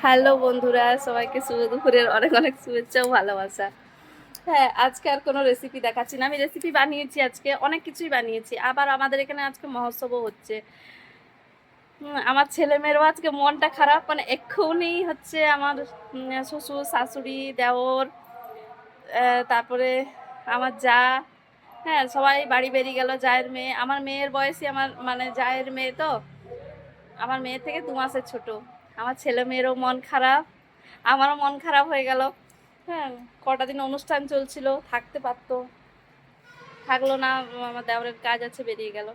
Hello বন্ধুরা, সবাইকে শুভ দুপুরের অনেক অনেক শুভেচ্ছা ও ভালোবাসা। হ্যাঁ, আজকে আর কোনো রেসিপি দেখাচ্ছি না। আমি রেসিপি বানিয়েছি আজকে, অনেক কিছুই বানিয়েছি। আবার আমাদের এখানে আজকে মহোৎসবও হচ্ছে। আমার ছেলেমেয়েরও আজকে মনটা খারাপ। মানে এক্ষুনি হচ্ছে আমার শ্বশুর, শাশুড়ি, দেওর, তারপরে আমার জা, হ্যাঁ, সবাই বাড়ি বেরিয়ে গেল। জায়ের মেয়ে, আমার মেয়ের বয়সী, আমার মানে জায়ের মেয়ে তো, আমার মেয়ে থেকে 2 মাসের ছোট। আমার ছেলেমেয়েরও মন খারাপ, আমারও মন খারাপ হয়ে গেল। হ্যাঁ, কটা দিন অনুষ্ঠান চলছিল, থাকতে পারতো, থাকলো না। আমার দেওরের কাজ আছে, বেরিয়ে গেল।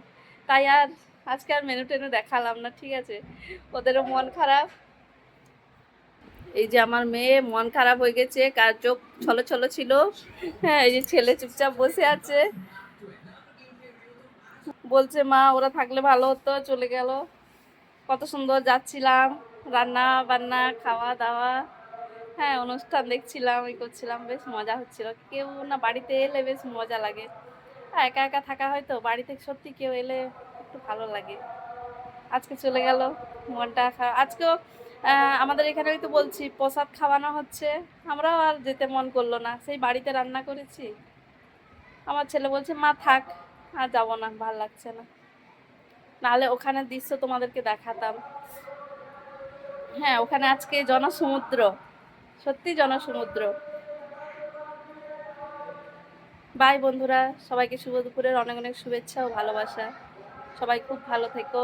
তাই আর আজকে আর মেনু টেনু দেখালাম না, ঠিক আছে। ওদেরও মন খারাপ। এই যে আমার মেয়ে মন খারাপ হয়ে গেছে, কার চোখ ছলো ছলো ছিল। হ্যাঁ, এই যে ছেলে চুপচাপ বসে আছে, বলছে মা ওরা থাকলে ভালো হতো, চলে গেল। কত সুন্দর যাচ্ছিলাম, রান্না বান্না, খাওয়া দাওয়া, হ্যাঁ, অনুষ্ঠান দেখছিলাম, এই করছিলাম, বেশ মজা হচ্ছিল। কেউ না বাড়িতে এলে বেশ মজা লাগে। একা একা থাকা হয়তো, বাড়িতে সত্যি কেউ এলে একটু ভালো লাগে। আজকে চলে গেল, মনটা খারাপ। আজকেও আমাদের এখানে ওই তো বলছি প্রসাদ খাওয়ানো হচ্ছে, আমরাও আর যেতে মন করলো না। সেই বাড়িতে রান্না করেছি। আমার ছেলে বলছে মা থাক, আর যাবো না, ভাল লাগছে না, নাহলে ওখানের দৃশ্য তোমাদেরকে দেখাতাম। হ্যাঁ, ওখানে আজকে জনসমুদ্র, সত্যি জনসমুদ্র। বাই বন্ধুরা, সবাইকে শুভ দুপুরের অনেক অনেক শুভেচ্ছা ও ভালোবাসা। সবাই খুব ভালো থেকো।